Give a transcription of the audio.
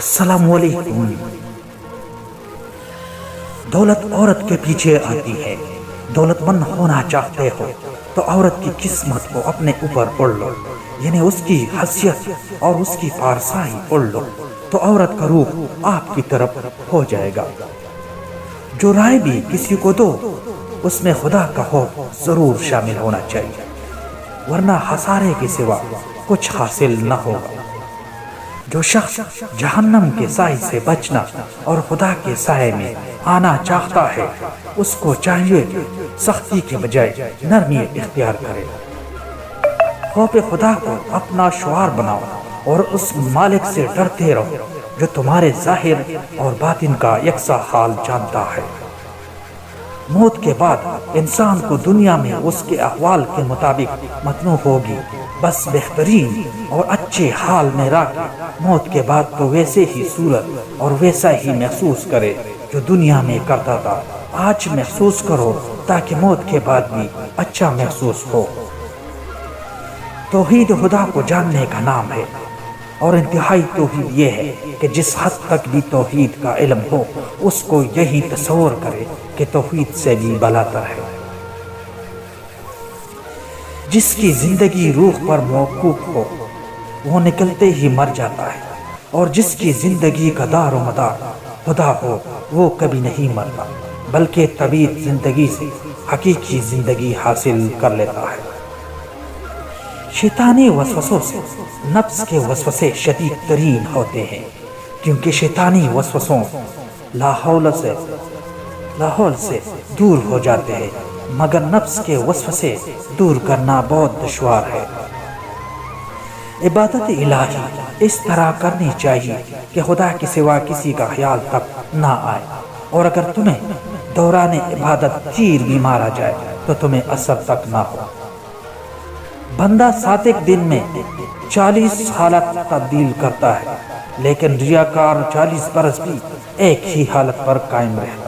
السلام علیکم۔ دولت عورت کے پیچھے آتی ہے۔ دولت مند ہونا چاہتے ہو تو عورت کی قسمت کو اپنے اوپر اوڑھ لو، یعنی اس کی حیثیت اور اس کی پارسائی اوڑھ لو، تو عورت کا روح آپ کی طرف ہو جائے گا۔ جو رائے بھی کسی کو دو اس میں خدا کا خوف ضرور شامل ہونا چاہیے، ورنہ خسارے کے سوا کچھ حاصل نہ ہوگا۔ جو شخص جہنم کے سائے سے بچنا اور خدا کے سائے میں آنا چاہتا ہے، اس کو چاہیے کہ سختی کے بجائے نرمی اختیار کرے۔ خوف خدا کو اپنا شعار بناؤ اور اس مالک سے ڈرتے رہو جو تمہارے ظاہر اور باطن کا یکساں حال جانتا ہے۔ موت کے بعد انسان کو دنیا میں اس کے احوال کے مطابق متنوع ہوگی، بس بہترین اور اچھے حال میں رکھ موت کے بعد تو ویسے ہی صورت اور ویسا ہی محسوس کرے جو دنیا میں کرتا تھا۔ آج محسوس کرو تاکہ موت کے بعد بھی اچھا محسوس ہو۔ توحید خدا کو جاننے کا نام ہے، اور انتہائی توحید یہ ہے کہ جس حد تک بھی توحید کا علم ہو اس کو یہی تصور کرے کہ توحید سے بھی بالاتر ہے۔ جس کی زندگی روح پر موقوف ہو وہ نکلتے ہی مر جاتا ہے، اور جس کی زندگی کا دار و مدار خدا ہو وہ کبھی نہیں مرتا، بلکہ طبیعی زندگی سے حقیقی زندگی حاصل کر لیتا ہے۔ شیطانی وسوسوں سے نفس کے وسوسے شدید ترین ہوتے ہیں، کیونکہ شیطانی وسوسوں لاحول سے دور ہو جاتے ہیں، مگر نفس کے وسوسے دور کرنا بہت دشوار ہے۔ عبادت الہی اس طرح کرنی چاہیے کہ خدا کے سوا کسی کا خیال تک نہ آئے، اور اگر تمہیں دوران عبادت تیر بھی مارا جائے تو تمہیں اثر تک نہ ہو۔ بندہ 7 دن میں 40 حالت تبدیل کرتا ہے، لیکن ریاکار 40 برس بھی ایک ہی حالت پر قائم رہتا ہے۔